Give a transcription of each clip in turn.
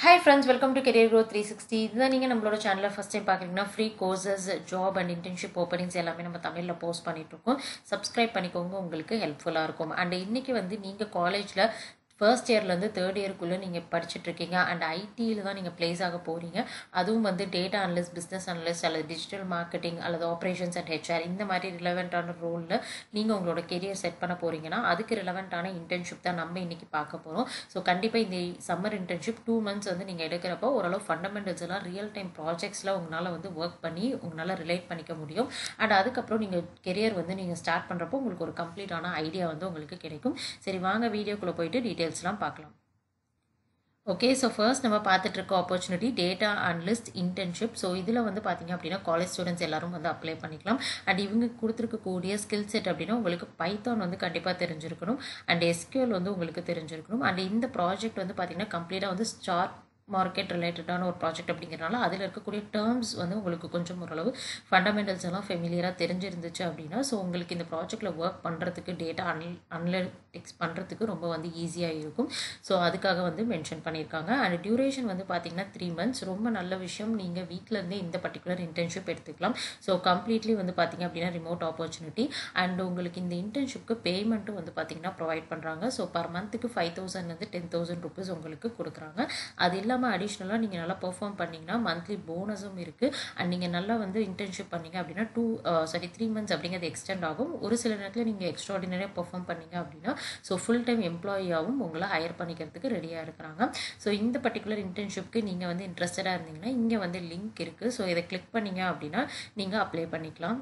Hi friends, welcome to Career Growth 360. இதுதான் நீங்கள் நம்மளோட சேனலில் ஃபஸ்ட் டைம் பார்க்குறீங்கன்னா free courses job and internship openings எல்லாமே நம்ம தமிழில் போஸ்ட் பண்ணிகிட்ருக்கோம். சப்ஸ்கிரைப் பண்ணிக்கோங்க, உங்களுக்கு ஹெல்ப்ஃபுல்லாக இருக்கும். அண்ட் இன்றைக்கி நீங்கள் காலேஜில் ஃபர்ஸ்ட் இயர்லேருந்து தேர்ட் இயருக்குள்ளே நீங்கள் படிச்சுட்ருக்கீங்க அண்ட் ஐடியில் தான் நீங்கள் ப்ளேஸ் ஆக போகிறீங்க. அதுவும் டேட்டா அனலிஸ்ட், பிஸ்னஸ் அனலிஸ்ட் அல்லது டிஜிட்டல் மார்க்கெட்டிங் அல்லது ஆப்ரேஷன்ஸ் அண்ட் ஹெச்ஆர் இந்த மாதிரி ரிலவெண்ட்டான ரோலில் நீங்கள் உங்களோட கெரியர் செட் பண்ண போகிறீங்கன்னா அதுக்கு ரிலவெண்ட்டான இன்டர்ன்ஷிப் தான் நம்ம இன்றைக்கி பார்க்க போகிறோம். ஸோ கண்டிப்பாக இந்த சம்மர் இன்டர்ன்ஷிப் 2 months நீங்கள் எடுக்கிறப்போ ஓரளவு ஃபண்டமெண்டல்ஸ் எல்லாம் ரியல் டைம் ப்ராஜெக்ட்ஸில் உங்களால் ஒர்க் பண்ணி உங்களால் ரிலேட் பண்ணிக்க முடியும். அண்ட் அதுக்கப்புறம் நீங்கள் கெரியர் நீங்கள் ஸ்டார்ட் பண்ணுறப்போ உங்களுக்கு ஒரு கம்ப்ளீட்டான ஐடியா உங்களுக்கு கிடைக்கும். சரி, வாங்க வீடியோக்குள்ளே போயிட்டு டீட்டெயில்ஸ்லாம் பார்க்கலாம். ஓகே, ஸோ ஃபர்ஸ்ட் நம்ம பார்த்துட்டு இருக்க opportunity data analyst internship. So இதில் பார்த்தீங்க அப்படின்னா காலேஜ் ஸ்டூடெண்ட்ஸ் எல்லாரும் அப்ளை பண்ணிக்கலாம். அண்ட் இவங்க கொடுத்துருக்கக்கூடிய ஸ்கில் செட் அப்படின்னா உங்களுக்கு பைத்தான் கண்டிப்பாக தெரிஞ்சிருக்கணும் அண்ட் எஸ்கியூஎல் உங்களுக்கு தெரிஞ்சிருக்கணும். அண்ட் இந்த ப்ராஜெக்ட் பார்த்தீங்கன்னா கம்ப்ளீட்டாக ஸ்டார்ட் மார்க்கெட் ரிலேட்டடான ஒரு ப்ராஜெக்ட் அப்படிங்கிறனால அதில் இருக்கக்கூடிய டேர்ம்ஸ் உங்களுக்கு கொஞ்சம் ஓரளவு ஃபண்டமெண்டல்ஸ் எல்லாம் ஃபெமிலியராக தெரிஞ்சிருந்துச்சு அப்படின்னா ஸோ உங்களுக்கு இந்த ப்ராஜெக்டில் ஒர்க் பண்ணுறதுக்கு டேட்டா அனலிட்டிக்ஸ் பண்ணுறதுக்கு ரொம்ப ஈஸியாக இருக்கும். ஸோ அதுக்காக மென்ஷன் பண்ணியிருக்காங்க. அண்ட் டியூரேஷன் பார்த்தீங்கன்னா 3 months. ரொம்ப நல்ல விஷயம், நீங்கள் வீட்டிலேருந்தே இந்த பர்டிகுலர் இன்டர்ன்ஷிப் எடுத்துக்கலாம். ஸோ கம்ப்ளீட்லி பார்த்தீங்க அப்படின்னா ரிமோட் ஆப்பர்ச்சுனிட்டி. அண்ட் உங்களுக்கு இந்த இன்டர்ன்ஷிப்க்கு பேமெண்ட்டும் பார்த்தீங்கன்னா ப்ரொவைட் பண்ணுறாங்க. ஸோ பர் மந்த்துக்கு 5,000 10,000 rupees உங்களுக்கு கொடுக்குறாங்க. அது இல்லாமல் அடிஷ்னலாக நீங்கள் நல்லா பெர்ஃபார்ம் பண்ணிங்கன்னா மந்த்லி போனஸும் இருக்குது. அண்ட் நீங்கள் நல்லா இன்டர்ன்ஷிப் பண்ணிங்க அப்படின்னா 3 months அப்படிங்கிறது எக்ஸ்டெண்ட் ஆகும். ஒரு சில நேரத்தில் நீங்கள் எக்ஸ்ட்ராடினரியாக பெர்ஃபார்ம் பண்ணிங்க அப்படின்னா ஸோ ஃபுல் டைம் எம்ப்ளாயியாகவும் உங்களை ஹையர் பண்ணிக்கிறதுக்கு ரெடியாக இருக்கிறாங்க. ஸோ இந்த பர்டிகுலர் இன்டர்ன்ஷிப்க்கு நீங்கள் இன்ட்ரெஸ்டடாக இருந்தீங்கன்னா இங்கே லிங்க் இருக்குது. ஸோ இதை கிளிக் பண்ணிங்க அப்படின்னா நீங்கள் அப்ளை பண்ணிக்கலாம்.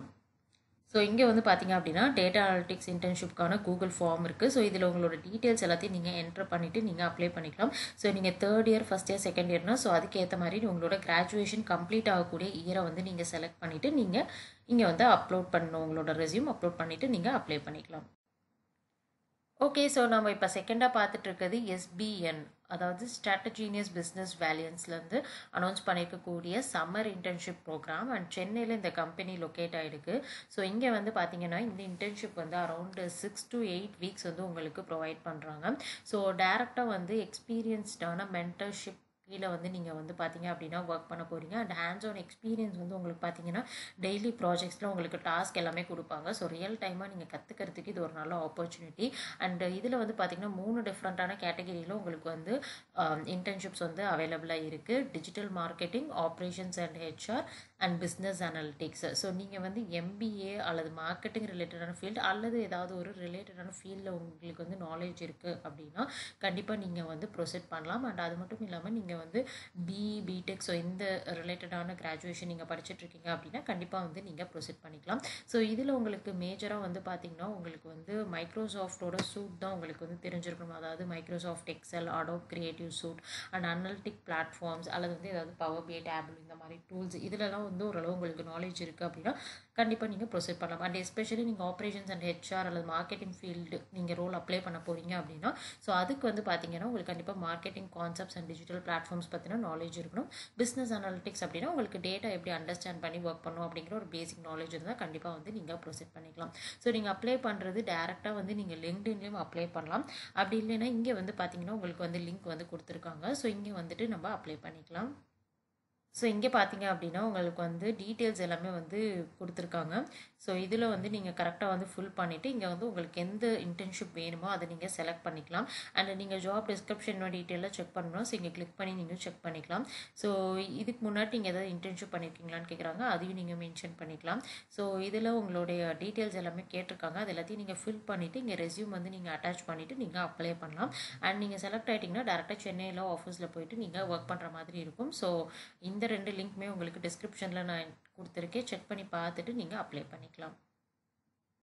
ஸோ இங்கே பார்த்தீங்க அப்படின்னா டேட்டா அனலிட்டிக்ஸ் இன்டர்ன்ஷிப்கான கூகுள் ஃபார்ம் இருக்குது. ஸோ இதில் உங்களோட டீட்டெயில்ஸ் எல்லாத்தையும் நீங்கள் என்ட்ரு பண்ணிவிட்டு நீங்கள் அப்ளை பண்ணிக்கலாம். ஸோ நீங்கள் third year, first year, second இயர்னா ஸோ அதுக்கேற்ற மாதிரி உங்களோட கிராஜுவேஷன் கம்ப்ளீட் ஆகக்கூடிய இயரை நீங்கள் செலக்ட் பண்ணிவிட்டு நீங்கள் இங்கே அப்லோட் பண்ணணும். உங்களோட ரெஸ்யூம் அப்லோட் பண்ணிவிட்டு நீங்கள் அப்ளை பண்ணிக்கலாம். ஓகே, ஸோ நம்ம இப்போ செகண்டாக பார்த்துட்டு இருக்கிறது SBN, அதாவது ஸ்ட்ராட்டஜீனியஸ் பிஸ்னஸ் வேலியன்ஸ்லேருந்து அனௌன்ஸ் பண்ணியிருக்கக்கூடிய சம்மர் இன்டர்ன்ஷிப் ப்ரோக்ராம். அண்ட் சென்னையில் இந்த கம்பெனி லொக்கேட் ஆகிருக்கு. ஸோ இங்கே பார்த்தீங்கன்னா இந்த இன்டர்ன்ஷிப் அரௌண்ட் 6 to 8 weeks உங்களுக்கு ப்ரொவைட் பண்ணுறாங்க. ஸோ டேரெக்டாக எக்ஸ்பீரியன்ஸ்டான மென்டர்ஷிப் கீழே நீங்கள் பார்த்தீங்க அப்படின்னா ஒர்க் பண்ண போகிறீங்க. அண்ட் ஹேண்ட்ஸ் ஆன் எக்ஸ்பீரியன்ஸ் உங்களுக்கு பார்த்தீங்கன்னா டெய்லி ப்ராஜெக்ட்ஸில் உங்களுக்கு டாஸ்க் எல்லாமே கொடுப்பாங்க. ஸோ ரியல் டைமாக நீங்கள் கற்றுக்கிறதுக்கு இது ஒரு நல்ல ஆப்பர்ச்சுனிட்டி. அண்ட் இதில் பார்த்தீங்கன்னா 3 டிஃப்ரெண்ட்டான கேட்டகரியில் உங்களுக்கு இன்டர்ன்ஷிப்ஸ் அவைலபிளாக இருக்குது. Digital marketing, operations and HR and business analytics. So நீங்கள் MBA அல்லது மார்க்கெட்டிங் ரிலேட்டடான ஃபீல்டு அல்லது ஏதாவது ஒரு ரிலேட்டடான ஃபீல்டில் உங்களுக்கு நாலேஜ் இருக்குது அப்படின்னா கண்டிப்பாக நீங்கள் ப்ரொசீட் பண்ணலாம். அண்ட் அது மட்டும் இல்லாமல் நீங்கள் பிடெக் ஸோ இந்த ரிலேட்டடான கிராஜுவேஷன் நீங்கள் படிச்சுட்ருக்கீங்க அப்படின்னா கண்டிப்பாக நீங்கள் ப்ரொசீட் பண்ணிக்கலாம். ஸோ இதில் உங்களுக்கு மேஜராக பார்த்தீங்கன்னா உங்களுக்கு மைக்ரோசாஃப்டோட சூட் தான் உங்களுக்கு தெரிஞ்சிருக்கணும். அதாவது Microsoft Excel, Adobe creative suite and analytic platforms அல்லது ஏதாவது பவர் BI, டேபிள் இந்த மாதிரி டூல்ஸ் இதிலலாம் ஓரளவு உங்களுக்கு நாலேஜ் இருக்குது அப்படின்னா கண்டிப்பாக நீங்கள் ப்ரொசீட் பண்ணலாம். அண்ட் எஸ்பெஷலி நீங்கள் ஆப்ரேஷன்ஸ் அண்ட் ஹெச்ஆர் அல்லது மார்க்கெட்டிங் ஃபீல்டு நீங்கள் ரோல் அப்ளை பண்ண போகிறீங்க அப்படின்னா ஸோ அதுக்கு பார்த்தீங்கன்னா உங்களுக்கு கண்டிப்பாக marketing concepts and digital platforms பற்றின நாலேஜ் இருக்கணும். பிஸ்னஸ் அனாலிட்டிக்ஸ் அப்படின்னா உங்களுக்கு டேட்டா எப்படி அண்டர்ஸ்டாண்ட் பண்ணி ஒர்க் பண்ணணும் அப்படிங்கிற ஒரு பேசிக் நாலேஜ் இருந்தால் கண்டிப்பாக நீங்கள் ப்ரொசீட் பண்ணிக்கலாம். ஸோ நீங்கள் அப்ளை பண்ணுறது டேரெக்டாக நீங்கள் லிங்க்டின்லேயும் அப்ளை பண்ணலாம். அப்படி இல்லைன்னா இங்கே பார்த்தீங்கன்னா உங்களுக்கு லிங்க் கொடுத்துருக்காங்க. ஸோ இங்கே நம்ம அப்ளை பண்ணிக்கலாம். ஸோ இங்கே பார்த்தீங்க அப்படின்னா உங்களுக்கு டீட்டெயில்ஸ் எல்லாமே கொடுத்துருக்காங்க. ஸோ இதில் நீங்கள் கரெக்டாக ஃபுல் பண்ணிவிட்டு இங்கே உங்களுக்கு எந்த இன்டர்ன்ஷிப் வேணுமோ அதை நீங்கள் செலக்ட் பண்ணிக்கலாம். அண்ட் நீங்கள் ஜாப் டிஸ்கிரிப்ஷன் டீட்டெயிலாக செக் பண்ணணும். ஸோ இங்கே கிளிக் பண்ணி நீங்கள் செக் பண்ணிக்கலாம். ஸோ இதுக்கு முன்னாடி நீங்கள் எதாவது இன்டர்ன்ஷிப் பண்ணியிருக்கீங்களான்னு கேட்குறாங்க, அதையும் நீங்கள் மென்ஷன் பண்ணிக்கலாம். ஸோ இதில் உங்களுடைய டீட்டெயில்ஸ் எல்லாமே கேட்டிருக்காங்க. அது எல்லாத்தையும் நீங்கள் ஃபில் பண்ணிவிட்டு இங்கே ரெஸ்யூம் நீங்கள் அட்டாச் பண்ணிவிட்டு நீங்கள் அப்ளை பண்ணலாம். அண்ட் நீங்கள் செலக்ட் ஆகிட்டிங்கன்னா டேரெக்டாக சென்னையில் ஆஃபீஸில் போயிட்டு நீங்கள் ஒர்க் பண்ணுற மாதிரி இருக்கும். ஸோ இந்த 2 லிங்க்குமே உங்களுக்கு டிஸ்கிரிப்ஷனில் நான் கொடுத்துருக்கேன். செக் பண்ணி பார்த்துட்டு நீங்கள் அப்ளை பண்ணிக்கலாம்.